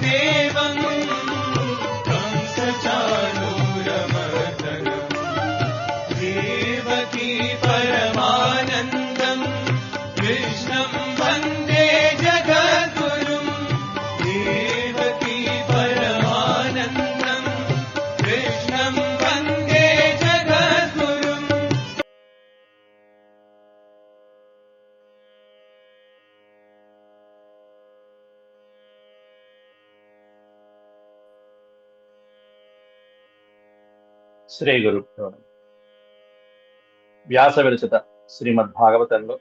देवं कंसचाणूरमर्दनम् देवकी परमानन्दम् कृष्णं वन्दे जगद्गुरुम् देवकी परमानन्दम् कृष्णं वन्दे जगद्गुरुम्। శ్రీ గురుభ్యో నమః. వ్యాస విరచిత శ్రీమద్భాగవతంలో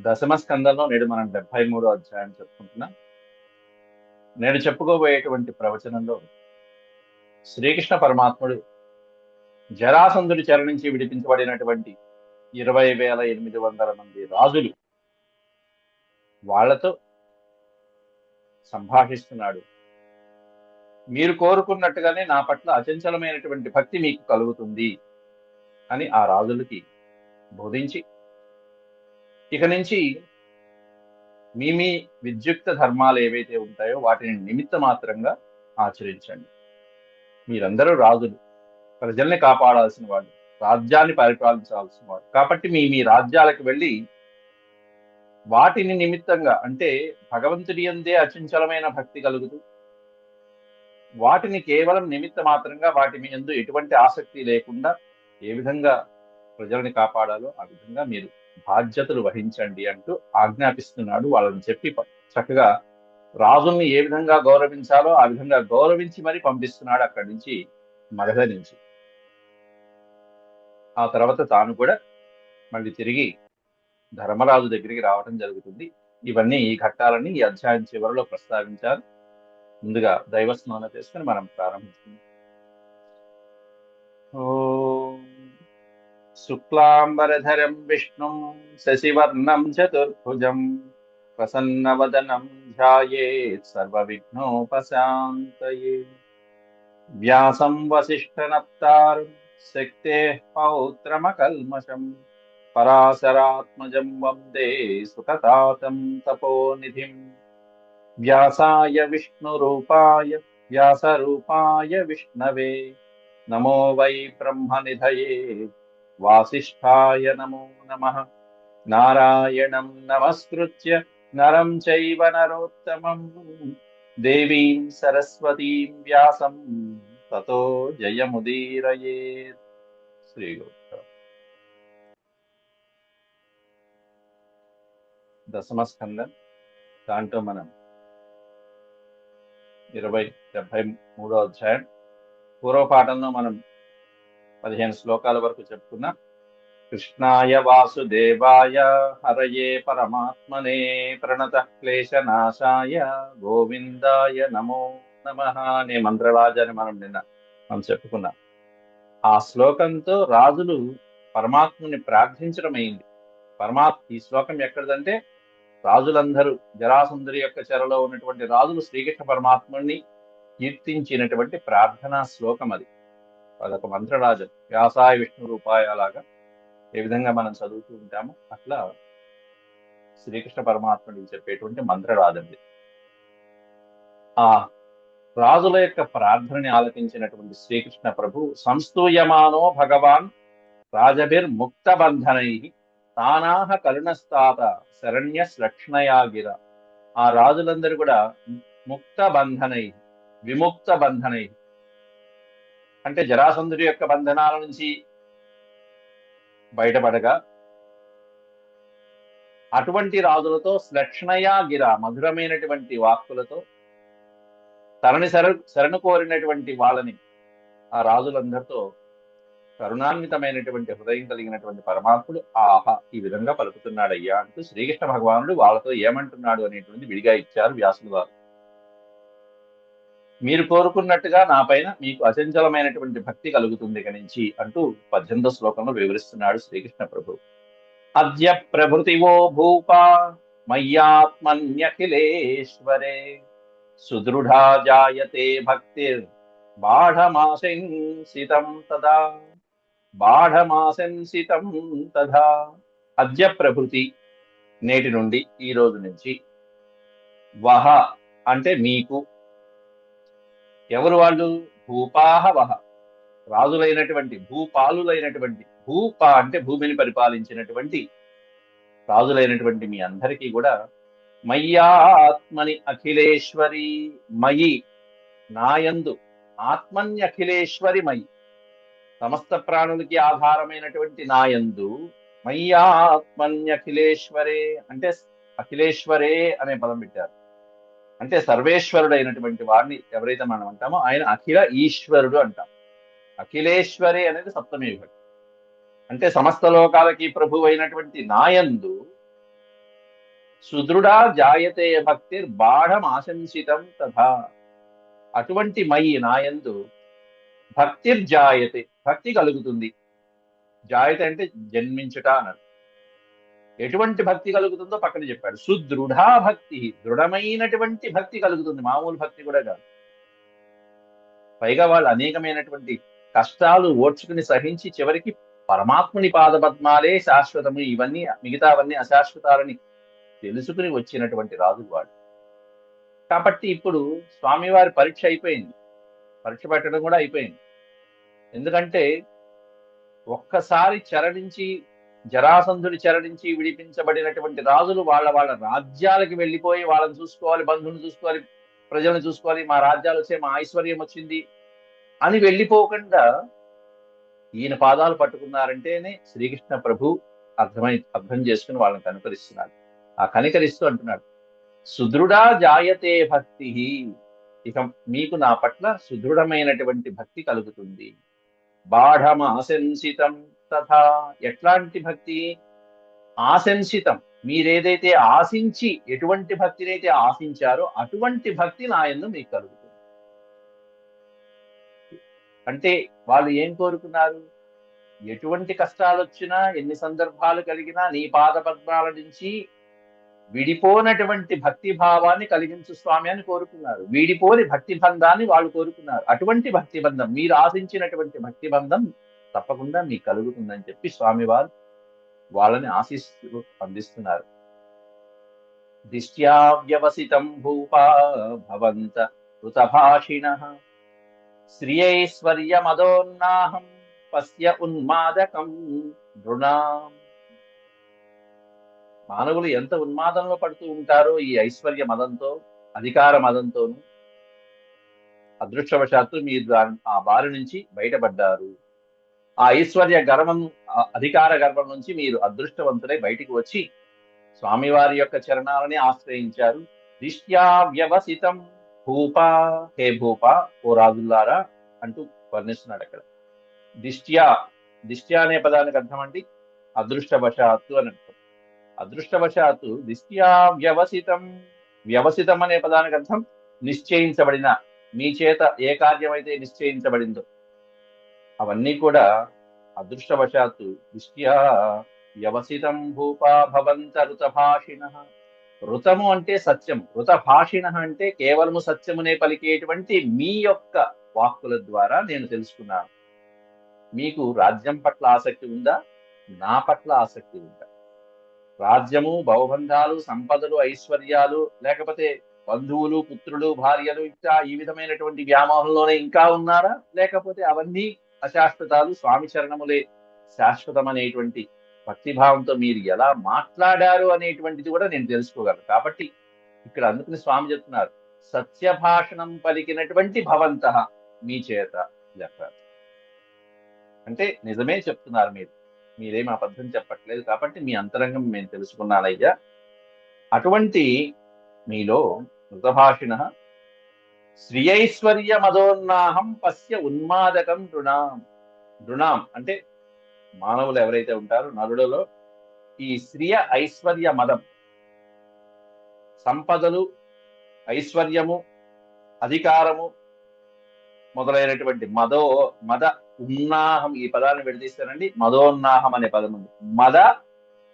దశమ స్కందంలో నేడు మనం 73వ అధ్యాయం చెప్పుకుంటున్నాం. నేడు చెప్పుకోబోయేటువంటి ప్రవచనంలో శ్రీకృష్ణ పరమాత్ముడు జరాసంధుడి చెర నుంచి విడిపించబడినటువంటి 20,800 మంది రాజులు వాళ్లతో సంభాషిస్తున్నాడు. మీరు కోరుకున్నట్టుగానే నా పట్ల అచంచలమైనటువంటి భక్తి మీకు కలుగుతుంది అని ఆ రాజులకి బోధించి, ఇక నుంచి మీ విద్యుక్త ధర్మాలు ఏవైతే ఉంటాయో వాటిని నిమిత్త మాత్రంగా ఆచరించండి. మీరందరూ రాజులు, ప్రజల్ని కాపాడాల్సిన వాళ్ళు, రాజ్యాన్ని పరిపాలించాల్సిన వాళ్ళు కాబట్టి మీ రాజ్యాలకు వెళ్ళి వాటిని నిమిత్తంగా, అంటే భగవంతుడి యందే అచంచలమైన భక్తి కలుగుతూ వాటిని కేవలం నిమిత్త మాత్రంగా వాటి యందు ఎటువంటి ఆసక్తి లేకుండా ఏ విధంగా ప్రజల్ని కాపాడాలో ఆ విధంగా మీరు బాధ్యతలు వహించండి అంటూ ఆజ్ఞాపిస్తున్నాడు. వాళ్ళని చెప్పి చక్కగా రాజుల్ని ఏ విధంగా గౌరవించాలో ఆ విధంగా గౌరవించి మరి పంపిస్తున్నాడు అక్కడి నుంచి, మగధ నుంచి. ఆ తర్వాత తాను కూడా మళ్ళీ తిరిగి ధర్మరాజు దగ్గరికి రావడం జరుగుతుంది. ఇవన్నీ ఈ ఘట్టాలన్నీ ఈ అధ్యాయం చివరిలో ప్రస్తావించారు. ముందుగా దైవ స్మరణ చేసుకుని మనం ప్రారంభిస్తున్నాం. ఓం శుక్లాంబరధరం విష్ణుం శశివర్ణం చతుర్భుజం ప్రసన్నవదనం ధ్యాయేత్ సర్వవిఘ్నోపశాంతయే. వ్యాసం వసిష్ఠనప్తారం శక్తేః పౌత్రమకల్మషం పరాశరాత్మజం వందే సుఖతాతం తపోనిధిం. వ్యాసాయ విష్ణురూపాయ వ్యాసరూపాయ విష్ణవే నమో వై బ్రహ్మనిధయే వాసిష్ఠాయ నమో నమః. నారాయణం నమస్కృత్య నరం చైవ నరోత్తమం దేవీం సరస్వతీం వ్యాసం తతో జయముదీరయేత్. శ్రీ గురు దశమ స్కందం, దాంట్లో మనం 73వ అధ్యాయం పూర్వపాఠంలో మనం 15 శ్లోకాల వరకు చెప్పుకున్నాం. కృష్ణాయ వాసుదేవాయ హరయే పరమాత్మనే ప్రణతః క్లేశనాశాయ గోవిందాయ నమో నమః అనే మంత్రరాజాన్ని మనం చెప్పుకున్నాం. ఆ శ్లోకంతో రాజులు పరమాత్ముని ప్రార్థించడం అయింది. ఈ శ్లోకం ఎక్కడిదంటే రాజులందరూ జరాసంధుడి యొక్క చెరలో ఉన్నటువంటి రాజులు శ్రీకృష్ణ పరమాత్ముని కీర్తించినటువంటి ప్రార్థనా శ్లోకం అది. అదొక మంత్రరాజం. వ్యాసాయ విష్ణు రూపాయ లాగా ఏ విధంగా మనం చదువుతూ ఉంటామో అట్లా శ్రీకృష్ణ పరమాత్ముడికి చెప్పేటువంటి మంత్రరాజంది. ఆ రాజుల యొక్క ప్రార్థనని ఆలకించినటువంటి శ్రీకృష్ణ ప్రభు సంస్తూయమానో భగవాన్ రాజభిర్ముక్త బంధనై తానాహ కరుణస్తాత శరణ్య లక్ష్మయాగిర. ఆ రాజులందరూ కూడా ముక్త బంధనై, విముక్త బంధనై అంటే జరాసంధుడి యొక్క బంధనాల నుంచి బయటపడగా అటువంటి రాజులతో శ్లక్ష్ణయాగిర మధురమైనటువంటి వాక్కులతో తనని శరణు కోరినటువంటి వాళ్ళని ఆ రాజులందరితో కరుణాన్వితమైనటువంటి హృదయం కలిగినటువంటి పరమాత్ముడు ఆహా ఈ విధంగా పలుకుతున్నాడయ్యా అంటూ శ్రీకృష్ణ భగవానుడు వాళ్ళతో ఏమంటున్నాడు అనేటువంటి విడిగా ఇచ్చారు వ్యాసులు వారు. మీరు కోరుకున్నట్టుగా నా పైన మీకు అచంచలమైనటువంటి భక్తి కలుగుతుంది ఇక నుంచి అంటూ 18వ శ్లోకంలో వివరిస్తున్నాడు శ్రీకృష్ణ ప్రభు. అద్య ప్రభృతివో భూపా మయ్యాత్మన్యఖిలేశ్వరే సుదృఢా జాయతే భక్తిర్ బాఢమాశంసితం తదా బాఢమాశంసితం తదా. అద్య ప్రభృతి నేటి నుండి, ఈ రోజు నుంచి, వహ అంటే మీకు. ఎవరు వాళ్ళు? భూపాహ వహ, రాజులైనటువంటి భూపాలులైనటువంటి, భూప అంటే భూమిని పరిపాలించినటువంటి రాజులైనటువంటి మీ అందరికీ కూడా మయ్యాత్మని అఖిలేశ్వరి, మయి నాయందు, ఆత్మన్యఖిలేశ్వరి మయి, సమస్త ప్రాణులకి ఆధారమైనటువంటి నాయందు, మయ్యాత్మన్యఖిలేశ్వరే అంటే అఖిలేశ్వరే అనే పదం పెట్టారు. అంటే సర్వేశ్వరుడైనటువంటి వాడిని ఎవరైతే మనం అంటామో ఆయన అఖిల ఈశ్వరుడు అంటాం. అఖిలేశ్వరే అనేది సప్తమి విభక్తి. అంటే సమస్త లోకాలకి ప్రభు అయినటువంటి నాయందు సుదృఢా జాయతే భక్తిర్ బాఢం ఆశంసితం తథా, అటువంటి మయి నాయందు భక్తిర్జాయతే, భక్తి కలుగుతుంది. జాయతే అంటే జన్మించుట అన్నారు. ఎటువంటి భక్తి కలుగుతుందో పక్కన చెప్పాడు. సుదృఢా భక్తి, దృఢమైనటువంటి భక్తి కలుగుతుంది, మామూలు భక్తి కూడా కాదు. పైగా వాళ్ళు అనేకమైనటువంటి కష్టాలు ఓర్చుకుని సహించి చివరికి పరమాత్ముని పాదపద్మాలే శాశ్వతము, ఇవన్నీ మిగతావన్నీ అశాశ్వతాలని తెలుసుకుని వచ్చినటువంటి రాజు వాడు. కాబట్టి ఇప్పుడు స్వామివారి పరీక్ష అయిపోయింది, పరీక్ష పెట్టడం కూడా అయిపోయింది. ఎందుకంటే ఒక్కసారి చరణించి, జరాసంధుడి చరణించి విడిపించబడినటువంటి రాజులు వాళ్ళ వాళ్ళ రాజ్యాలకి వెళ్ళిపోయి వాళ్ళని చూసుకోవాలి, బంధువులను చూసుకోవాలి, ప్రజలను చూసుకోవాలి, మా రాజ్యాలు వచ్చే, మా ఐశ్వర్యం వచ్చింది అని వెళ్ళిపోకుండా ఈయన పాదాలు పట్టుకున్నారంటేనే శ్రీకృష్ణ ప్రభు అర్థం చేసుకుని వాళ్ళని కనుకరిస్తున్నాడు. ఆ కనికరిస్తూ అంటున్నాడు, సుదృఢా జాయతే భక్తి, ఇక మీకు నా పట్ల సుదృఢమైనటువంటి భక్తి కలుగుతుంది. బాఢం ఆశంసితం తథా, ఎట్లాంటి భక్తి? ఆశంసితం, మీరేదైతే ఆశించి ఎటువంటి భక్తినైతే ఆశించారో అటువంటి భక్తి నా యందు మీకు కలుగుతుంది. అంటే వాళ్ళు ఏం కోరుకున్నారు? ఎటువంటి కష్టాలు వచ్చినా, ఎన్ని సందర్భాలు కలిగినా నీ పాద పద్మాల నుంచి విడిపోనటువంటి భక్తి భావాన్ని కలిగించు స్వామి అని కోరుకున్నారు. వీడిపోని భక్తి బంధాన్ని వాళ్ళు కోరుకున్నారు. అటువంటి భక్తి బంధం, మీరు ఆశించినటువంటి భక్తి బంధం తప్పకుండా మీకు కలుగుతుందని చెప్పి స్వామివారు వాళ్ళని ఆశిస్తూ అందిస్తున్నారు. దిష్ట్యా వ్యవసితం భూపా భవంత కృతభాషిణః శ్రియైశ్వర్యమదోన్నాహం పశ్య ఉన్మాదకం నృణాం. మానవులు ఎంత ఉన్మాదంలో పడుతూ ఉంటారో ఈ ఐశ్వర్య మదంతో, అధికార మదంతోనూ. అదృష్టవశాత్తు మీరు ఆ బారి నుంచి బయటపడ్డారు. ఆ ఐశ్వర్య గర్వం, అధికార గర్వం నుంచి మీరు అదృష్టవంతులై బయటికి వచ్చి స్వామివారి యొక్క చరణాలని ఆశ్రయించారు. దిష్ట్యా వ్యవసితం భూపా, హే భూపా, ఓ రాజుల్లారా అంటూ వర్ణిస్తున్నాడు అక్కడ. దిష్ట్యా, దిష్ట్యా అనే పదానికి అర్థం అండి అదృష్టవశాత్తు అని అర్థం. అదృష్టవశాత్తు దిష్ట్యా వ్యవసితం, వ్యవసితం అనే పదానికి అర్థం నిశ్చయించబడిన, మీ చేత ఏ కార్యం అయితే నిశ్చయించబడిందో అవన్నీ కూడా అదృష్టవశాత్తు దిష్ట్యా వ్యవసితం భూపా భవంత ఋతభాషిణః. ఋతము అంటే సత్యం, ఋతభాషిణః అంటే కేవలము సత్యమునే పలికేటువంటి మీ యొక్క వాక్కుల ద్వారా నేను తెలుసుకున్నాను. మీకు రాజ్యం పట్ల ఆసక్తి ఉందా? నా పట్ల ఆసక్తి ఉందా? రాజ్యము, భవబంధాలు, సంపదలు, ఐశ్వర్యాలు, లేకపోతే బంధువులు, పుత్రులు, భార్యలు, ఇంకా ఈ విధమైనటువంటి వ్యామోహంలోనే ఇంకా ఉన్నారా? లేకపోతే అవన్నీ అశాశ్వతాలు, స్వామి చరణములే శాశ్వతం అనేటువంటి భక్తిభావంతో మీరు ఎలా మాట్లాడారు అనేటువంటిది కూడా నేను తెలుసుకోగలను. కాబట్టి ఇక్కడ అందుకని స్వామి చెప్తున్నారు, సత్యభాషణం పలికినటువంటి భవంతః, మీ చేత చెప్పారు. అంటే నిజమే చెప్తున్నారు మీరు, మీరేం అబద్ధం చెప్పట్లేదు. కాబట్టి మీ అంతరంగం మేము తెలుసుకున్నానయ్యా. అటువంటి మీలో మృతభాషిణః శ్రియైశ్వర్య మదోన్నాహం పశ్య ఉన్మాదకం నృణాం. నృణాం అంటే మానవులు ఎవరైతే ఉంటారో నరులలో ఈ శ్రియ ఐశ్వర్య మదం, సంపదలు, ఐశ్వర్యము, అధికారము మొదలైనటువంటి మద ఉన్నాహం, ఈ పదాన్ని విడదీస్తానండి. మదోన్నాహం అనే పదం ఉంది, మద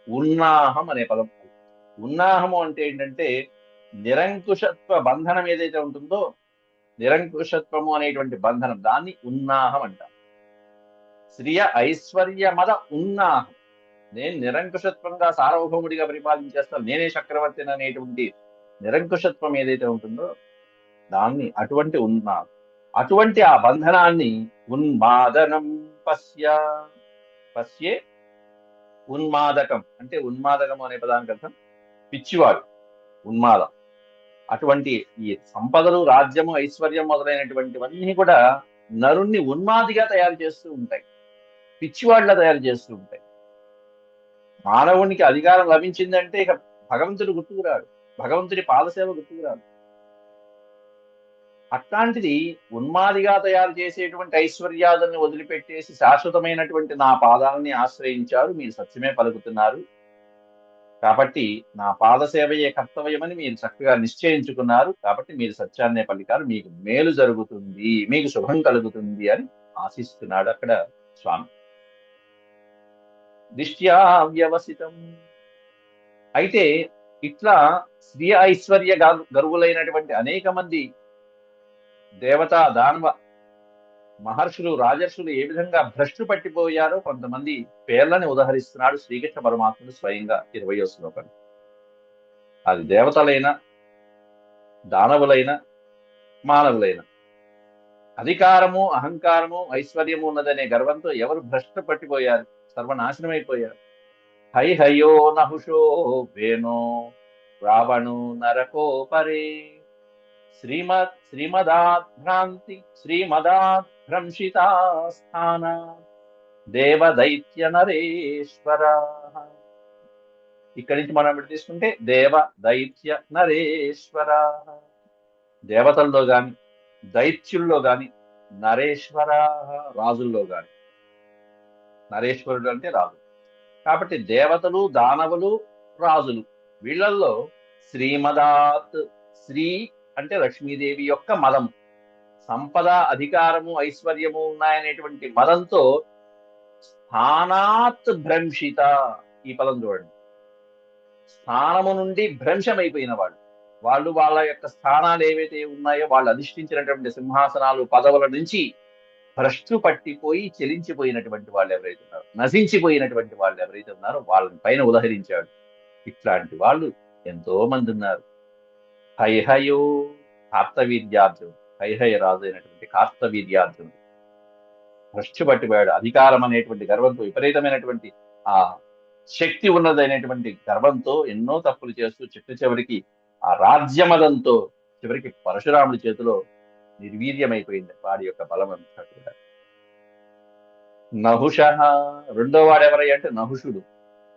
ఉన్నాహం అనే పదం. ఉన్నాహము అంటే ఏంటంటే నిరంకుశత్వ బంధనం ఏదైతే ఉంటుందో, నిరంకుశత్వము అనేటువంటి బంధనం, దాన్ని ఉన్నాహం అంటారు. శ్రియ ఐశ్వర్య మద ఉన్నాహం, నేను నిరంకుశత్వంగా సార్వభౌముడిగా పరిపాలించేస్తాను, నేనే చక్రవర్తిని అనేటువంటి నిరంకుశత్వం ఏదైతే ఉంటుందో దాన్ని అటువంటి ఆ బంధనాన్ని ఉన్మాదనం పశ్య. పశ్యే ఉన్మాదకం అంటే ఉన్మాదకం అనే పదానికి అర్థం పిచ్చివాడు, ఉన్మాదం. అటువంటి ఈ సంపదలు, రాజ్యము, ఐశ్వర్యం మొదలైనటువంటివన్నీ కూడా నరుణ్ణి ఉన్మాదిగా తయారు చేస్తూ ఉంటాయి, పిచ్చివాడిలా తయారు చేస్తూ ఉంటాయి. మానవునికి అధికారం లభించిందంటే ఇక భగవంతుడు గుర్తుకురాడు, భగవంతుడి పాదసేవ గుర్తుకురాడు. అట్లాంటిది ఉన్మాదిగా తయారు చేసేటువంటి ఐశ్వర్యాదుల్ని వదిలిపెట్టేసి శాశ్వతమైనటువంటి నా పాదాలని ఆశ్రయించారు, మీరు సత్యమే పలుకుతున్నారు, కాబట్టి నా పాదసేవయే కర్తవ్యమని మీరు చక్కగా నిశ్చయించుకున్నారు, కాబట్టి మీరు సత్యాన్నే పలికారు, మీకు మేలు జరుగుతుంది, మీకు శుభం కలుగుతుంది అని ఆశిస్తున్నాడు అక్కడ స్వామి. దిష్ట్యా వ్యవసితం. అయితే ఇట్లా స్వీయ ఐశ్వర్య గర్వులైనటువంటి అనేక మంది దేవతా దానవ మహర్షులు, రాజర్షులు ఏ విధంగా భ్రష్టు పట్టిపోయారో కొంతమంది పేర్లని ఉదహరిస్తున్నాడు శ్రీకృష్ణ పరమాత్ముడు స్వయంగా 20వ శ్లోకం. అది దేవతలైనా, దానవులైన, మానవులైన అధికారము, అహంకారము, ఐశ్వర్యము ఉన్నదనే గర్వంతో ఎవరు భ్రష్టు పట్టిపోయారు, సర్వనాశనమైపోయారు. హై హయో నహుషో వేణో రావణు నరకో పరే శ్రీమదాత్ భ్రంశితా స్థాన దేవదైత్య నరేశ్వర. ఇక్కడి నుంచి మనం తీసుకుంటే దేవ దైత్య నరేశ్వర, దేవతల్లో గాని, దైత్యుల్లో గాని, నరేశ్వర రాజుల్లో గాని. నరేశ్వరుడు అంటే రాజు, కాబట్టి దేవతలు, దానవులు, రాజులు వీళ్ళల్లో శ్రీమదాత్, శ్రీ అంటే లక్ష్మీదేవి యొక్క మదము, సంపద, అధికారము, ఐశ్వర్యము ఉన్నాయనేటువంటి మదంతో స్థానాత్ భ్రంశిత, ఈ పదం చూడండి, స్థానము నుండి భ్రంశమైపోయిన వాళ్ళు వాళ్ళ యొక్క స్థానాలు ఏవైతే ఉన్నాయో వాళ్ళు అధిష్ఠించినటువంటి సింహాసనాలు, పదవుల నుంచి భ్రష్టు పట్టిపోయి చెలించిపోయినటువంటి వాళ్ళు ఎవరైతే ఉన్నారో, నశించిపోయినటువంటి వాళ్ళు ఎవరైతే ఉన్నారో వాళ్ళని పైన ఉదహరించాడు. ఇట్లాంటి వాళ్ళు ఎంతో మంది ఉన్నారు. హైహయో కార్తవీర్యార్జునుడు, హైహయ రాజు అయినటువంటి కార్తవీర్యార్జునుడు భ్రష్టు పట్టిపోయాడు. అధికారం అనేటువంటి గర్వంతో, విపరీతమైనటువంటి ఆ శక్తి ఉన్నదైనటువంటి గర్వంతో ఎన్నో తప్పులు చేస్తూ చివరికి ఆ రాజ్యమదంతో చివరికి పరశురాముడి చేతిలో నిర్వీర్యమైపోయింది వాడి యొక్క బలం అంతా కూడా. నహుష, రెండో వాడు ఎవరై అంటే నహుషుడు,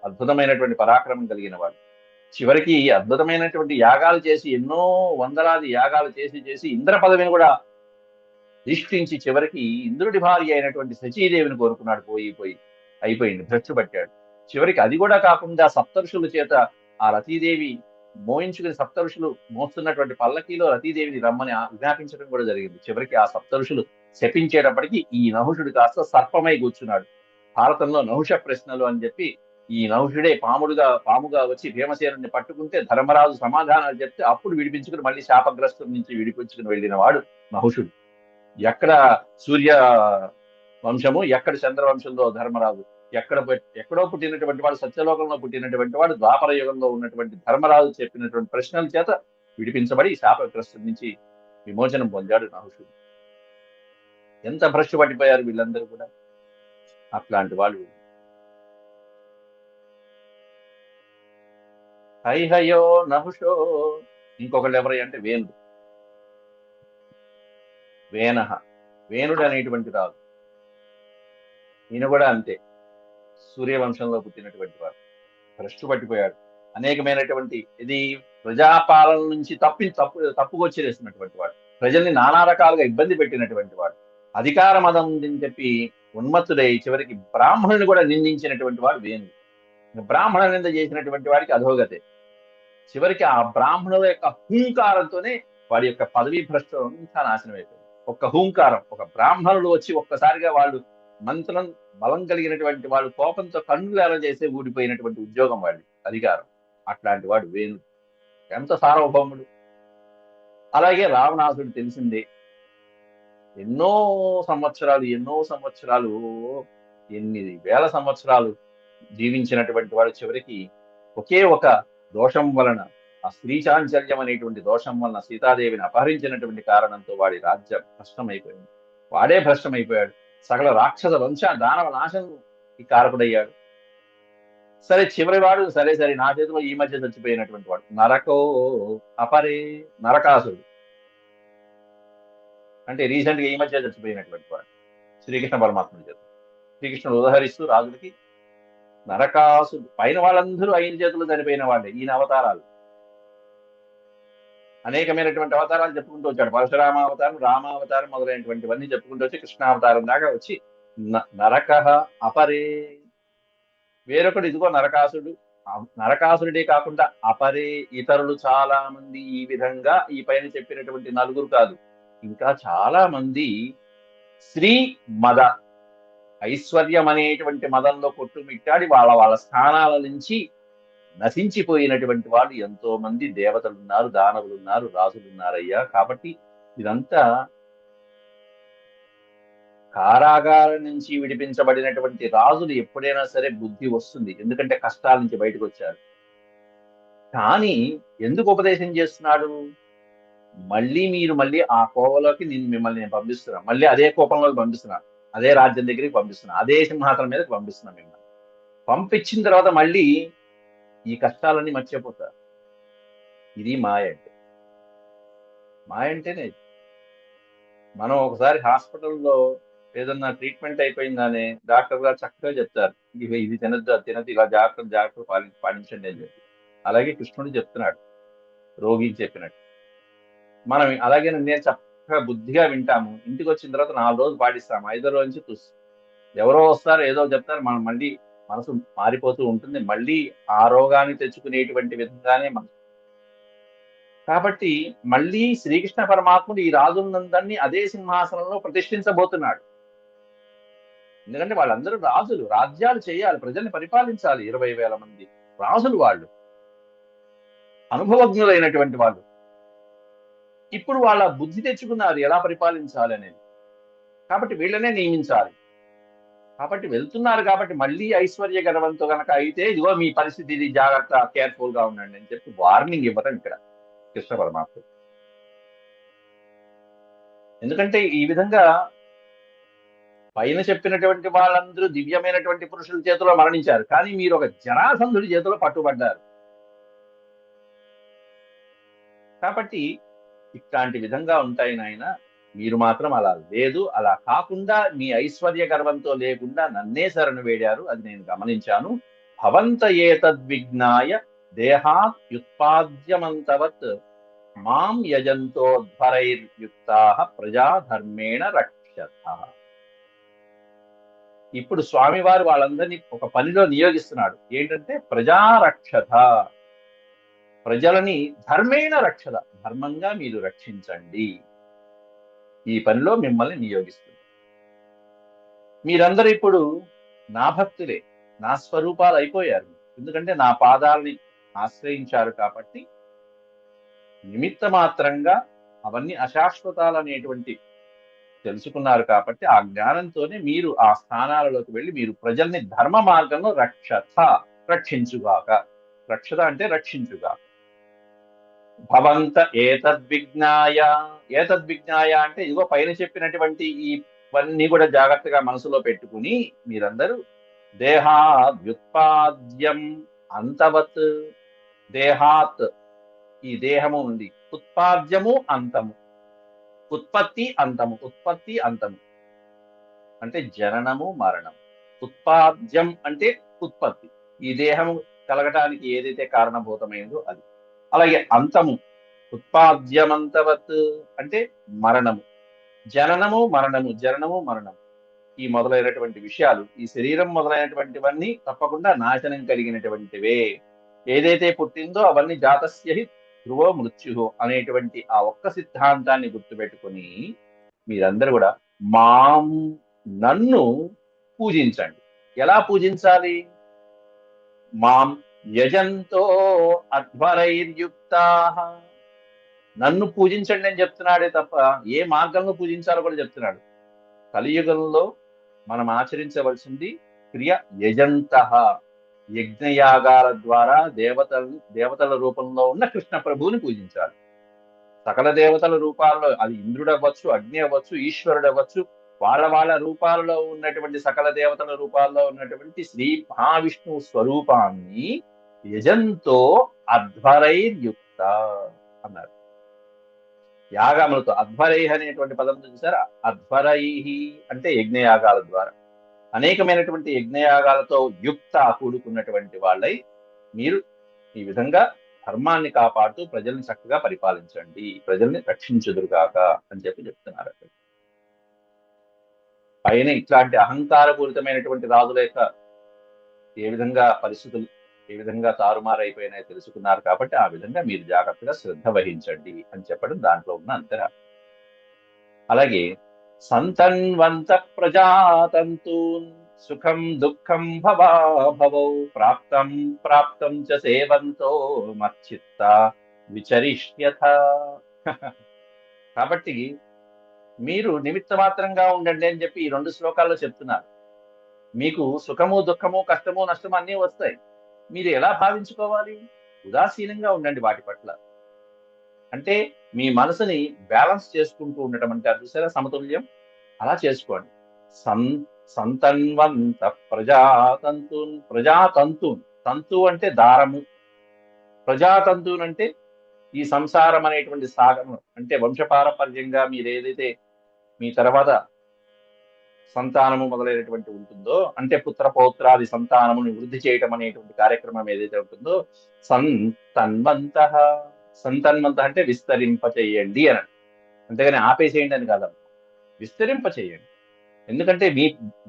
అద్భుతమైనటువంటి పరాక్రమం కలిగిన వాడు. చివరికి అద్భుతమైనటువంటి యాగాలు చేసి, ఎన్నో వందలాది యాగాలు చేసి ఇంద్ర పదవిని కూడా ధిష్ఠించి చివరికి ఇంద్రుడి భార్య అయినటువంటి శచీదేవిని కోరుకున్నాడు. పోయి అయిపోయింది, భ్రష్టు పట్టాడు. చివరికి అది కూడా కాకుండా సప్తఋషుల చేత ఆ రతీదేవి మోయించుకుని, సప్తఋషులు మోస్తున్నటువంటి పల్లకీలో రతీదేవిని రమ్మని విజ్ఞాపించడం కూడా జరిగింది. చివరికి ఆ సప్తఋషులు శపించేటప్పటికి ఈ నహుషుడు కాస్త సర్పమై కూర్చున్నాడు. భారతంలో నహుష ప్రశ్నలు అని చెప్పి ఈ నహుషుడే పాముగా వచ్చి భీమసేనుడిని పట్టుకుంటే ధర్మరాజు సమాధానాలు చెప్తే అప్పుడు విడిపించుకుని మళ్ళీ శాపగ్రస్తం నుంచి విడిపించుకుని వెళ్ళిన వాడు నహుషుడు. ఎక్కడ సూర్య వంశము, ఎక్కడ చంద్రవంశంలో ధర్మరాజు, ఎక్కడో పుట్టినటువంటి వాడు, సత్యలోకంలో పుట్టినటువంటి వాడు, ద్వాపర యుగంలో ఉన్నటువంటి ధర్మరాజు చెప్పినటువంటి ప్రశ్నల చేత విడిపించబడి శాపగ్రస్తం నుంచి విమోచనం పొందాడు నహుషుడు. ఎంత భ్రష్టు పట్టిపోయారు వీళ్ళందరూ కూడా. అట్లాంటి వాళ్ళు హైహయో నహుషో. ఇంకొకళ్ళు ఎవరై అంటే వేణుడు. వేణుడు అనేటువంటి రాజు, ఈయన కూడా అంతే, సూర్యవంశంలో పుట్టినటువంటి వాడు, భ్రష్టు పట్టిపోయాడు. అనేకమైనటువంటి ఇది ప్రజాపాలన నుంచి తప్పుకొచ్చేసినటువంటి వాడు, ప్రజల్ని నానా రకాలుగా ఇబ్బంది పెట్టినటువంటి వాడు, అధికార మదం ఉందని చెప్పి ఉన్మత్తుడై చివరికి బ్రాహ్మణుని కూడా నిందించినటువంటి వాడు వేణుడు. బ్రాహ్మణ నింద చేసినటువంటి వాడికి అధోగతే. చివరికి ఆ బ్రాహ్మణుల యొక్క హూంకారంతోనే వాడి యొక్క పదవీ భ్రష్టం ఇంకా నాశనం అయిపోయింది. ఒక్క హూంకారం, ఒక బ్రాహ్మణులు వచ్చి ఒక్కసారిగా వాళ్ళు మంత్రం బలం కలిగినటువంటి వాడు కోపంతో కన్నులేల చేసే ఊడిపోయినటువంటి ఉద్యోగం వాడి అధికారం. అట్లాంటి వాడు వేణుడు, ఎంత సార్వభౌముడు. అలాగే రావణాసుడు తెలిసిందే, ఎన్నో సంవత్సరాలు ఎన్ని వేల సంవత్సరాలు జీవించినటువంటి వాడు చివరికి ఒకే ఒక దోషం వలన ఆ స్త్రీ చాంచల్యం అనేటువంటి దోషం వలన సీతాదేవిని అపహరించినటువంటి కారణంతో వాడి రాజ్యం భ్రష్టమైపోయింది. వాడే భ్రష్టమైపోయాడు. సకల రాక్షస వంశ దానవ నాశనం ఈ కారకుడయ్యాడు. సరే చివరి వాడు సరే సరే నా చేతిలో ఈ మధ్య చచ్చిపోయినటువంటి వాడు నరకో అపరే, నరకాసుడు అంటే రీసెంట్ గా ఈ మధ్య చచ్చిపోయినటువంటి వాడు శ్రీకృష్ణ పరమాత్ముడి చేత. శ్రీకృష్ణుడు ఉదహరిస్తూ రాజులకి నరకాసుడు పైన వాళ్ళందరూ ఆయన చేతులు చనిపోయిన వాళ్ళే. ఈయన అవతారాలు అనేకమైనటువంటి అవతారాలు చెప్పుకుంటూ వచ్చాడు. పరశురామ అవతారం, రామావతారం మొదలైనటువంటివన్నీ చెప్పుకుంటూ వచ్చి కృష్ణావతారం దాకా వచ్చి నరక అపరే, వేరొకడు ఇదిగో నరకాసుడు. నరకాసురుడే కాకుండా అపరే ఇతరులు చాలా మంది ఈ విధంగా ఈ పైన చెప్పినటువంటి నలుగురు కాదు, ఇంకా చాలా మంది శ్రీ మద ఐశ్వర్యం అనేటువంటి మదంలో కొట్టుమిట్టాడి వాళ్ళ వాళ్ళ స్థానాల నుంచి నశించిపోయినటువంటి వాళ్ళు ఎంతో మంది దేవతలు ఉన్నారు, దానవులు ఉన్నారు, రాజులు ఉన్నారయ్యా. కాబట్టి ఇదంతా కారాగారం నుంచి విడిపించబడినటువంటి రాజులు ఎప్పుడైనా సరే బుద్ధి వస్తుంది, ఎందుకంటే కష్టాల నుంచి బయటకు వచ్చారు. కానీ ఎందుకు ఉపదేశం చేస్తున్నాడు? మళ్ళీ ఆ కోవలోకి మిమ్మల్ని నేను పంపిస్తున్నాను, మళ్ళీ అదే కోపంలోకి పంపిస్తున్నాను, అదే రాజ్యం దగ్గరికి పంపిస్తున్నాను, అదే సింహాసనం మీదకి పంపిస్తున్నాను. మిమ్మల్ని పంపించిన తర్వాత మళ్ళీ ఈ కష్టాలన్నీ మర్చిపోతారు. ఇది మాయ అంటే. మాయ అంటేనే మనం ఒకసారి హాస్పిటల్లో ఏదన్నా ట్రీట్మెంట్ అయిపోయిందానే డాక్టర్ గారు చక్కగా చెప్తారు, ఇది తినద్దు, అది తినద్దు, ఇలా జాగ్రత్తలు పాటించండి అని చెప్పి. అలాగే కృష్ణుడు చెప్తున్నాడు రోగికి చెప్పినట్టు. మనం అలాగే నేను చక్కగా బుద్ధిగా వింటాము, ఇంటికి వచ్చిన తర్వాత 4 రోజులు పాటిస్తాము, 5వ రోజు నుంచి చూస్తాం ఎవరో వస్తారు ఏదో చెప్తారు, మనం మళ్ళీ మనసు మారిపోతూ ఉంటుంది, మళ్ళీ ఆ రోగాన్ని తెచ్చుకునేటువంటి విధంగానే మనం. కాబట్టి మళ్ళీ శ్రీకృష్ణ పరమాత్ముడు ఈ రాజులందరినీ అదే సింహాసనంలో ప్రతిష్ఠించబోతున్నాడు. ఎందుకంటే వాళ్ళందరూ రాజులు, రాజ్యాలు చేయాలి, ప్రజల్ని పరిపాలించాలి. 20,000 మంది రాజులు, వాళ్ళు అనుభవజ్ఞులైనటువంటి వాళ్ళు. ఇప్పుడు వాళ్ళ బుద్ధి తెచ్చుకున్నారు ఎలా పరిపాలించాలి అనేది. కాబట్టి వీళ్ళనే నియమించాలి. కాబట్టి వెళ్తున్నారు కాబట్టి మళ్ళీ ఐశ్వర్య గర్వంతో కనుక అయితే ఇదిగో మీ పరిస్థితి ఇది, జాగ్రత్త, కేర్ఫుల్ గా ఉండండి అని చెప్పి వార్నింగ్ ఇవ్వడం ఇక్కడ కృష్ణ పరమాత్మ. ఎందుకంటే ఈ విధంగా పైన చెప్పినటువంటి వాళ్ళందరూ దివ్యమైనటువంటి పురుషుల చేతిలో మరణించారు, కానీ మీరు ఒక జరాసంధుడి చేతిలో పట్టుబడ్డారు. కాబట్టి ఇట్లాంటి విధంగా ఉంటాయి నాయన, మీరు మాత్రం అలా లేదు. అలా కాకుండా మీ ఐశ్వర్య గర్వంతో లేకుండా నన్నే శరణు వేడారు, అది నేను గమనించాను. భవంత ఏతద్విజ్ఞాయ దేహాత్ యుత్పాద్యమంతవత్ మాం యజంతోధ్వరైర్యుక్తాః ప్రజాధర్మేణ రక్షతః. ఇప్పుడు స్వామివారు వాళ్ళందరినీ ఒక పనిలో నియోగిస్తున్నాడు. ఏంటంటే ప్రజారక్షత, ప్రజలని ధర్మేణ రక్షత, ధర్మంగా మీరు రక్షించండి. ఈ పనిలో మిమ్మల్ని నియోగిస్తుంది. మీరందరూ ఇప్పుడు నా భక్తులే, నా స్వరూపాలు అయిపోయారు. ఎందుకంటే నా పాదాలని ఆశ్రయించారు కాబట్టి నిమిత్త మాత్రంగా అవన్నీ అశాశ్వతాలు అనేటువంటి తెలుసుకున్నారు కాబట్టి ఆ జ్ఞానంతోనే మీరు ఆ స్థానాలలోకి వెళ్ళి మీరు ప్రజల్ని ధర్మ మార్గంలో రక్షించుగాక. రక్షత అంటే రక్షించుగాక. భవంత ఏతద్విజ్ఞాయ, ఏతద్విజ్ఞాయ అంటే ఇదిగో పైన చెప్పినటువంటి ఇవన్నీ కూడా జాగ్రత్తగా మనసులో పెట్టుకుని మీరందరూ దేహాద్యుత్పాద్యం అంతవత్, దేహాత్ ఈ దేహము ఉంది, ఉత్పాద్యము అంతము, ఉత్పత్తి అంతము, ఉత్పత్తి అంతము అంటే జననము మరణం. ఉత్పాద్యం అంటే ఉత్పత్తి, ఈ దేహము కలగటానికి ఏదైతే కారణభూతమైందో అది. అలాగే అంతము ఉత్పాద్యమంతవత్ అంటే మరణము, జననము మరణము, జననము మరణము, ఈ మొదలైనటువంటి విషయాలు, ఈ శరీరం మొదలైనటువంటివన్నీ తప్పకుండా నాశనం కలిగినటువంటివే. ఏదైతే పుట్టిందో అవన్నీ జాతస్య హి ధ్రువో మృత్యు అనేటువంటి ఆ ఒక్క సిద్ధాంతాన్ని గుర్తుపెట్టుకుని మీరందరూ కూడా నన్ను పూజించండి. ఎలా పూజించాలి? మాం యజంతో అధ్వరైర్యుక్తాః, నన్ను పూజించండి అని చెప్తున్నాడే తప్ప ఏ మార్గంలో పూజించాలో కూడా చెప్తున్నాడు. కలియుగంలో మనం ఆచరించవలసింది క్రియ యజంతః, యజ్ఞయాగాల ద్వారా దేవతల రూపంలో ఉన్న కృష్ణ ప్రభువుని పూజించాలి. సకల దేవతల రూపాల్లో, అది ఇంద్రుడు అవ్వచ్చు, అగ్ని అవ్వచ్చు, ఈశ్వరుడు అవ్వచ్చు, వాళ్ళ రూపాలలో ఉన్నటువంటి సకల దేవతల రూపాల్లో ఉన్నటువంటి శ్రీ మహావిష్ణువు స్వరూపాన్ని యజంతో అధ్వరైర్యుక్త అన్నారు. యాగములతో, అధ్వరై అనేటువంటి పదం చూసారా? అధ్వరై అంటే యజ్ఞయాగాల ద్వారా, అనేకమైనటువంటి యజ్ఞయాగాలతో యుక్త కూడుకున్నటువంటి వాళ్ళై మీరు ఈ విధంగా ధర్మాన్ని కాపాడుతూ ప్రజల్ని చక్కగా పరిపాలించండి, ప్రజల్ని రక్షించుదురుగాక అని చెప్తున్నారు. అక్కడ పైన ఇట్లాంటి అహంకారపూరితమైనటువంటి రాజుల యొక్క ఏ విధంగా పరిస్థితులు ఏ విధంగా తారుమారైపోయినాయో తెలుసుకున్నారు కాబట్టి ఆ విధంగా మీరు జాగ్రత్తగా శ్రద్ధ వహించండి అని చెప్పడం దాంట్లో ఉన్న అంతరా. అలాగే సంతన్వంత ప్రజాతంతూన్ సుఖం దుఃఖం భవౌ ప్రాప్తం ప్రాప్తం చ సేవంతో మచ్చిత్త విచరిష్యథ. కాబట్టి మీరు నిమిత్త మాత్రంగా ఉండండి అని చెప్పి ఈ 2 శ్లోకాల్లో చెప్తున్నారు. మీకు సుఖము దుఃఖము కష్టము నష్టము అన్నీ వస్తాయి. మీరు ఎలా భావించుకోవాలి? ఉదాసీనంగా ఉండండి వాటి పట్ల. అంటే మీ మనసుని బ్యాలెన్స్ చేసుకుంటూ ఉండటం అంటారు చూసారా, సమతుల్యం, అలా చేసుకోండి. సంతన్వంత ప్రజాతంతున్, తంతు అంటే దారము, ప్రజాతంతున్ అంటే ఈ సంసారం అనేటువంటి సాగరం, అంటే వంశపారపర్యంగా మీరు ఏదైతే మీ తర్వాత సంతానము మొదలైనటువంటి ఉంటుందో, అంటే పుత్ర పౌత్రాది సంతానముని వృద్ధి చేయటం అనేటువంటి కార్యక్రమం ఏదైతే ఉంటుందో, సంతన్వంత అంటే విస్తరింప చేయండి అని, అంతేగాని ఆపేసేయండి అని కాదు, విస్తరింప చేయండి. ఎందుకంటే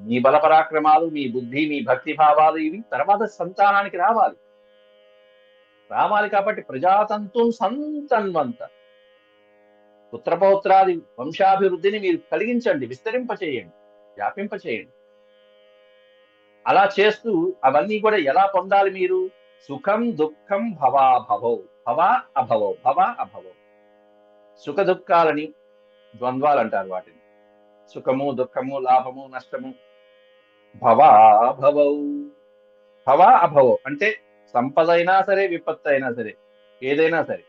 మీ బల పరాక్రమాలు, మీ బుద్ధి, మీ భక్తి భావాలు ఇవి తర్వాత సంతానానికి రావాలి కాబట్టి ప్రజాతంతు సంతన్వంత, పుత్రపౌత్రాది వంశాభివృద్ధిని మీరు కలిగించండి, విస్తరింప చేయండి, వ్యాపింప చేయండి. అలా చేస్తూ అవన్నీ కూడా ఎలా పొందాలి మీరు? సుఖం దుఃఖం భవాభవౌ, భవ అభవౌ. సుఖ దుఃఖాలని ద్వంద్వాలు అంటారు వాటిని. సుఖము దుఃఖము లాభము నష్టము. భవాభవౌ, భవ అభవౌ అంటే సంపద అయినా సరే, విపత్తు అయినా సరే, ఏదైనా సరే.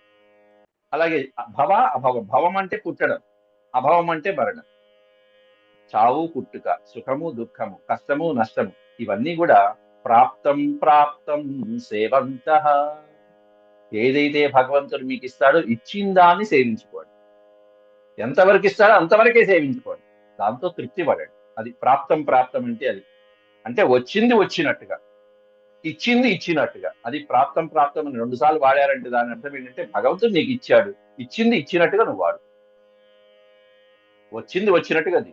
అలాగే భవ అభవం, భవం అంటే పుట్టడం, అభవం అంటే మరణం. చావు పుట్టుక, సుఖము దుఃఖము, కష్టము నష్టము, ఇవన్నీ కూడా ప్రాప్తం ప్రాప్తం సేవంత. ఏదైతే భగవంతుడు మీకు ఇస్తాడో ఇచ్చిన దాన్ని సేవించుకోండి. ఎంతవరకు ఇస్తాడో అంతవరకే సేవించుకోండి, దాంతో తృప్తి పడండి. అది ప్రాప్తం అంటే అది, అంటే వచ్చింది వచ్చినట్టుగా, ఇచ్చింది ఇచ్చినట్టుగా. అది ప్రాప్తం అని 2 సార్లు వాడారంటే దాని అర్థం ఏంటంటే భగవంతుడు నీకు ఇచ్చాడు, ఇచ్చింది ఇచ్చినట్టుగా నువ్వు వాడు, వచ్చింది వచ్చినట్టుగా అది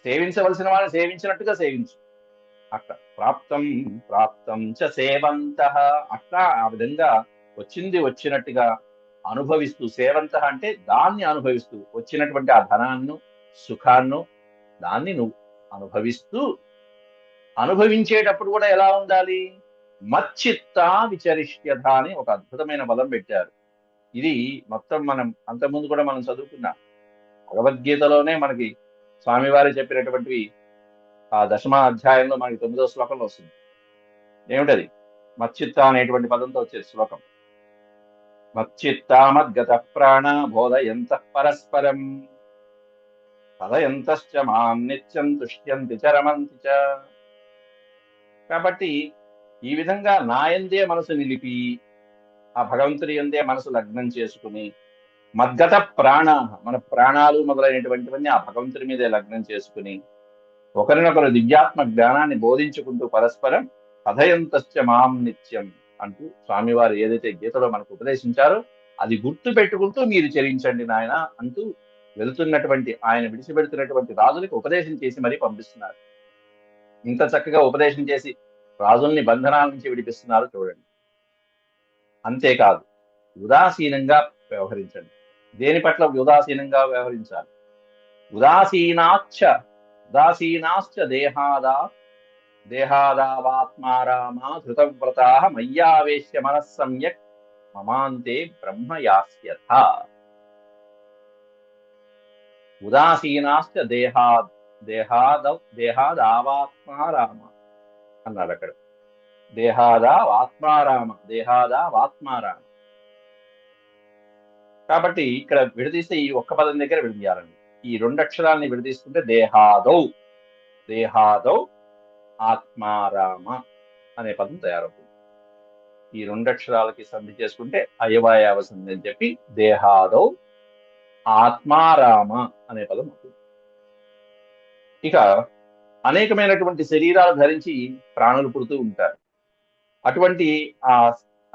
సేవించవలసిన వాళ్ళని సేవించినట్టుగా సేవించు. అట్లా ప్రాప్తం చ సేవంత, అట్లా ఆ విధంగా వచ్చింది వచ్చినట్టుగా అనుభవిస్తూ, సేవంత అంటే దాన్ని అనుభవిస్తూ, వచ్చినటువంటి ఆ ధనాన్ని సుఖాన్ని దాన్ని నువ్వు అనుభవిస్తూ, అనుభవించేటప్పుడు కూడా ఎలా ఉండాలి? మచ్చిత్త విచరిష్యథ అని ఒక అద్భుతమైన పదం పెట్టారు. ఇది మొత్తం మనం అంతకుముందు కూడా మనం చదువుకున్నాం. భగవద్గీతలోనే మనకి స్వామివారి చెప్పినటువంటివి ఆ 10వ అధ్యాయంలో మనకి 9వ శ్లోకంలో వస్తుంది. ఏమిటది? మచ్చిత్త అనేటువంటి పదంతో వచ్చే శ్లోకం. మచ్చిత్త మద్గత ప్రాణ బోధయంత పరస్పరం తదయంతశ్చ మాం నిత్యం తుష్యంతి చ రమంతి చ. కాబట్టి ఈ విధంగా నాయందే మనసు నిలిపి, ఆ భగవంతుడి యందే మనసు లగ్నం చేసుకుని, మద్గత ప్రాణ, మన ప్రాణాలు మొదలైనటువంటివన్నీ ఆ భగవంతుడి మీదే లగ్నం చేసుకుని, ఒకరినొకరు దివ్యాత్మ జ్ఞానాన్ని బోధించుకుంటూ పరస్పరం కథయంతశ్చ మాం నిత్యం అంటూ స్వామివారు ఏదైతే గీతలో మనకు ఉపదేశించారో అది గుర్తు పెట్టుకుంటూ మీరు చరించండి నాయన అంటూ వెళుతున్నటువంటి, ఆయన విడిచిపెడుతున్నటువంటి రాజులకు ఉపదేశం చేసి మరీ పంపిస్తున్నారు. ఇంత చక్కగా ఉపదేశం చేసి రాజుల్ని బంధనాల నుంచి విడిపిస్తున్నారు చూడండి. అంతేకాదు, ఉదాసీనంగా వ్యవహరించండి. దేని పట్ల ఉదాసీనంగా వ్యవహరించాలి? ఉదాసీనాశ్చ దేహాదావాత్మారామా ధృతవ్రతా మయ్యావేశ్య మనస్సమ్యక్ మమాంతే బ్రహ్మ యాస్యథ. ఉదాసీనాశ్చ దేహాదావాత్మారామ అన్నాడు అక్కడ. దేహాదా ఆత్మారామ, దేహాదా ఆత్మారామ. కాబట్టి ఇక్కడ విడదీస్తే ఈ ఒక్క పదం దగ్గర విడదీయాలండి. ఈ రెండు అక్షరాలని విడదీసుకుంటే దేహాదౌ, దేహాదౌ ఆత్మారామ అనే పదం తయారవుతుంది. ఈ రెండు అక్షరాలకి సంధి చేసుకుంటే అయవాయావ సంధి అని చెప్పి దేహాదౌ ఆత్మారామ అనే పదం అవుతుంది. ఇక అనేకమైనటువంటి శరీరాలు ధరించి ప్రాణులు పుడుతూ ఉంటారు. అటువంటి ఆ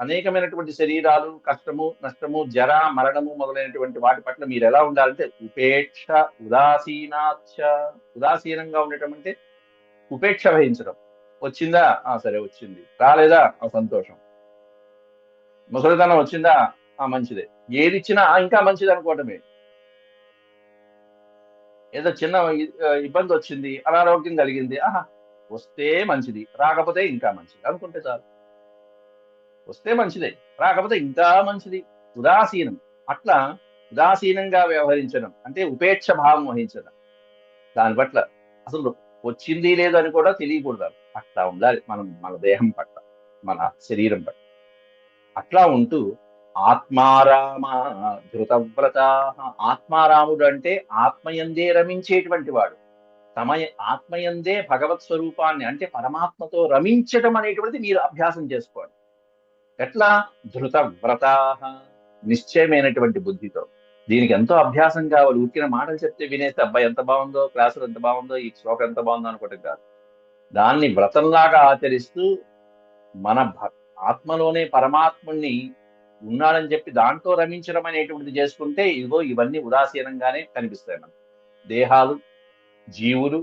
అనేకమైనటువంటి శరీరాలు, కష్టము, నష్టము, జర, మరణము మొదలైనటువంటి వాటి పట్ల మీరు ఎలా ఉండాలంటే ఉపేక్ష, ఉదాసీనాచ. ఉదాసీనంగా ఉండటం అంటే ఉపేక్ష వహించడం. వచ్చిందా సరే వచ్చింది, రాలేదా సంతోషం. ముసలితనం వచ్చిందా మంచిదే, ఏది ఇచ్చినా ఇంకా మంచిది అనుకోవటమే. ఏదో చిన్న ఇబ్బంది వచ్చింది, అనారోగ్యం కలిగింది, వస్తే మంచిది, రాకపోతే ఇంకా మంచిది అనుకుంటే చాలు. వస్తే మంచిదే, రాకపోతే ఇంకా మంచిది. ఉదాసీనం. అట్లా ఉదాసీనంగా వ్యవహరించడం అంటే ఉపేక్ష భావం వహించడం. దాని పట్ల అసలు వచ్చింది లేదు అని కూడా తెలియకూడదు. అట్లా ఉండాలి మనం మన దేహం పట్ల, మన శరీరం పట్ల. అట్లా ఉంటూ ఆత్మారామ ధృతవ్రత. ఆత్మారాముడు అంటే ఆత్మయందే రమించేటువంటి వాడు. ఆత్మయందే భగవత్ స్వరూపాన్ని అంటే పరమాత్మతో రమించటం అనేటువంటిది మీరు అభ్యాసం చేసుకోండి. ఎట్లా? ధృతవ్రత, నిశ్చయమైనటువంటి బుద్ధితో. దీనికి ఎంతో అభ్యాసం కావాలి. ఉరికిన మాటలు చెప్తే వినేస్తే అబ్బాయి ఎంత బాగుందో, క్లాసులు ఎంత బాగుందో, ఈ శ్లోకం ఎంత బాగుందో అనుకోవటం కాదు. దాన్ని వ్రతంలాగా ఆచరిస్తూ మన ఆత్మలోనే పరమాత్ముణ్ణి ఉన్నాడని చెప్పి దాంట్లో రమించడం అనేటువంటిది చేసుకుంటే ఇదిగో ఇవన్నీ ఉదాసీనంగానే కనిపిస్తాయి మనకు. దేహాలు, జీవులు,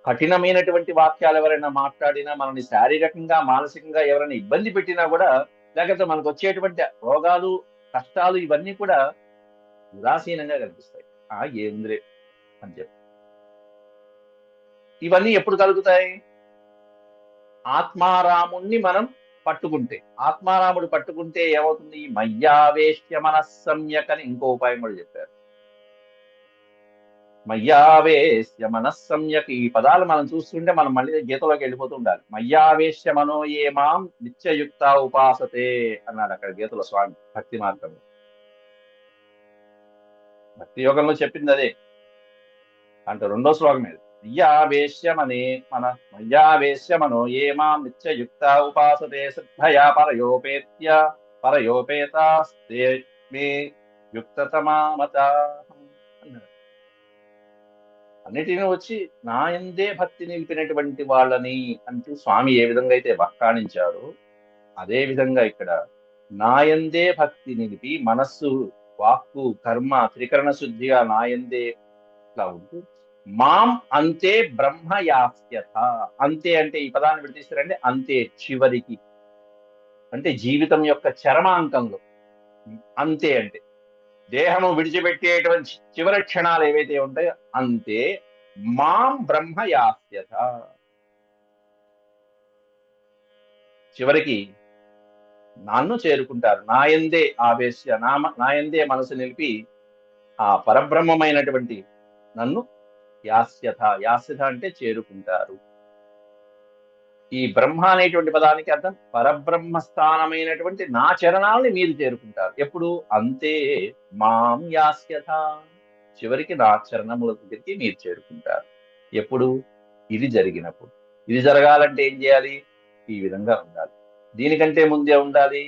కఠినమైనటువంటి వాక్యాలు ఎవరైనా మాట్లాడినా, మనల్ని శారీరకంగా మానసికంగా ఎవరైనా ఇబ్బంది పెట్టినా కూడా, లేకపోతే మనకు వచ్చేటువంటి రోగాలు, కష్టాలు ఇవన్నీ కూడా ఉదాసీనంగా కనిపిస్తాయి. ఏంద్రే అని చెప్పి. ఇవన్నీ ఎప్పుడు కలుగుతాయి? ఆత్మారాముణ్ణి మనం పట్టుకుంటే. ఆత్మారాముడు పట్టుకుంటే ఏమవుతుంది? మయ్యావేశ్య మనస్సమ్యక్ అని ఇంకో ఉపాయం కూడా చెప్పారు. మయ్యావేశ్య మనస్సమ్యక్. ఈ పదాలు మనం చూస్తుంటే మనం మళ్ళీ గీతలోకి వెళ్ళిపోతూ ఉండాలి. మయ్యావేశ్య మనో ఏ మాం నిత్యయుక్త ఉపాసతే అన్నాడు అక్కడ గీతలో స్వామి భక్తి మార్గంలో. భక్తి యోగంలో చెప్పింది అదే. అంటే రెండో శ్లోకం మీద మయ్యావేశ్య మనో ఏ మాం నిత్యయుక్త ఉపాసతే శ్రద్ధయా పరయోపేతాస్తే మే యుక్తతమామత అన్నాడు. అన్నిటినీ వచ్చి నాయందే భక్తి నిలిపినటువంటి వాళ్ళని అంటూ స్వామి ఏ విధంగా అయితే వక్కాణించారో అదే విధంగా ఇక్కడ నాయందే భక్తి నిలిపి మనస్సు, వాక్కు, కర్మ త్రికరణ శుద్ధిగా నాయందే ఇట్లా ఉంటూ మాం అంతే బ్రహ్మ యాస్యత. అంతే అంటే ఈ పదాన్ని విడతీస్తారంటే అంతే, చివరికి అంటే జీవితం యొక్క చరమాంకంలో. అంతే అంటే దేహము విడిచిపెట్టేటువంటి చివరి క్షణాలు ఏవైతే ఉంటాయో అంతే. మాం బ్రహ్మ యాస్యత. చివరికి నన్ను చేరుకుంటారు. నాయందే ఆవేశ్య, నాయందే మనసు నిలిపి ఆ పరబ్రహ్మమైనటువంటి నన్ను యాస్యత. యాస్యత అంటే చేరుకుంటారు. ఈ బ్రహ్మ అనేటువంటి పదానికి అర్థం పరబ్రహ్మ స్థానమైనటువంటి నా చరణాలని మీరు చేరుకుంటారు. ఎప్పుడు? అంతే మాం యాస్యత. చివరికి నా చరణముల దగ్గరికి మీరు చేరుకుంటారు. ఎప్పుడు? ఇది జరిగినప్పుడు. ఇది జరగాలంటే ఏం చేయాలి? ఈ విధంగా ఉండాలి. దీనికంటే ముందే ఉండాలి.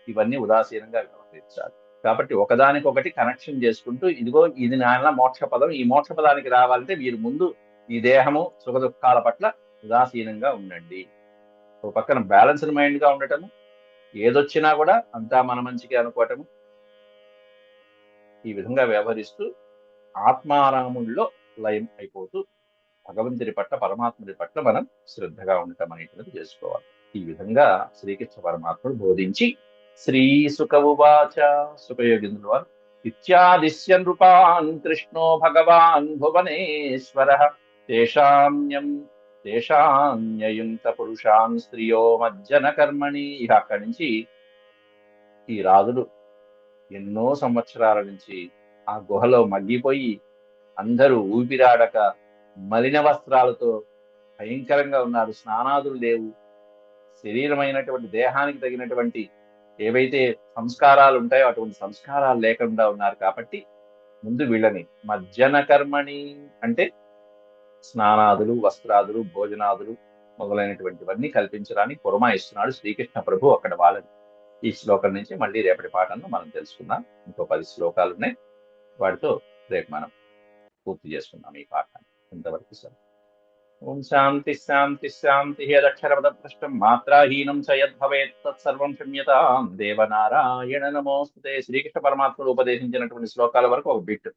ఇవన్నీ ఉదాసీనంగా వ్యవహరించాలి. కాబట్టి ఒకదానికొకటి కనెక్షన్ చేసుకుంటూ ఇదిగో ఇది నాయన మోక్ష పదం, ఈ మోక్ష పదానికి రావాలంటే మీరు ముందు ఈ దేహము సుఖ దుఃఖాల పట్ల ఉదాసీనంగా ఉండండి. ఒక పక్కన బ్యాలెన్స్డ్ మైండ్ గా ఉండటము, ఏదొచ్చినా కూడా అంతా మన మంచిగా అనుకోవటము, ఈ విధంగా వ్యవహరిస్తూ ఆత్మారాముల్లో లయం అయిపోతూ భగవంతుడి పట్ల, పరమాత్ముడి పట్ల మనం శ్రద్ధగా ఉండటం అనేటువంటిది చేసుకోవాలి. ఈ విధంగా శ్రీకృష్ణ పరమాత్ముడు బోధించి శ్రీ సుఖ ఉవాచ, సుఖయోగింద్రుల వారు ఇత్యాదిశ్య నృపాన్ కృష్ణో భగవాన్ భువనేశ్వర తేషాన్యయుంత పురుషాన్ స్త్రియో మజ్జన కర్మణి. ఇక అక్కడి నుంచి ఈ రాజులు ఎన్నో సంవత్సరాల నుంచి ఆ గుహలో మగ్గిపోయి అందరూ ఊపిరాడక మలిన వస్త్రాలతో భయంకరంగా ఉన్నారు, స్నానాదులు లేవు, శరీరమైనటువంటి దేహానికి తగినటువంటి ఏవైతే సంస్కారాలు ఉంటాయో అటువంటి సంస్కారాలు లేకుండా ఉన్నారు. కాబట్టి ముందు వీళ్ళని మజ్జన కర్మణి అంటే స్నానాదులు, వస్త్రాదులు, భోజనాదులు మొదలైనటువంటివన్నీ కల్పించడానికి పురమాయిస్తున్నాడు శ్రీకృష్ణ ప్రభు అక్కడ వాళ్ళని. ఈ శ్లోకం నుంచి మళ్ళీ రేపటి పాఠంలో మనం తెలుసుకుందాం. ఇంకో 10 శ్లోకాలు ఉన్నాయి, వాటితో రేపు మనం పూర్తి చేసుకుందాం ఈ పాఠాన్ని. ఇంతవరకు సార్. ఓం శాంతి శాంతి శాంతి. యదక్షరపదభ్రష్టం మాత్రాహీనం చ యద్భవేత్ తత్సర్వం క్షమ్యతాం దేవనారాయణ నమోస్తుతే. శ్రీకృష్ణ పరమాత్ముడు ఉపదేశించినటువంటి శ్లోకాల వరకు ఒక బిట్,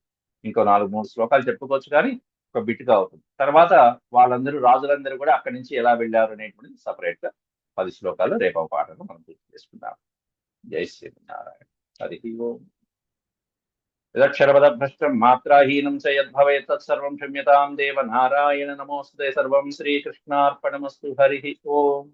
ఇంకో 4-3 శ్లోకాలు చెప్పుకోవచ్చు, కానీ ఒక బిట్ గా అవుతుంది. తర్వాత వాళ్ళందరూ రాజులందరూ కూడా అక్కడి నుంచి ఎలా వెళ్ళారు అనేటువంటిది సపరేట్ గా 10 శ్లోకాలు రేపు పాఠంలో మనం పూర్తి చేసుకుందాం. జై శ్రీనారాయణ. హరి ఓం. యదక్షరపదభ్రష్టం మాత్రాహీనం చ యద్భవేత్ తత్సర్వం క్షమ్యతాం దేవనారాయణ నమోస్తుతే. సర్వం శ్రీకృష్ణార్పణమస్తు. హరి ఓం.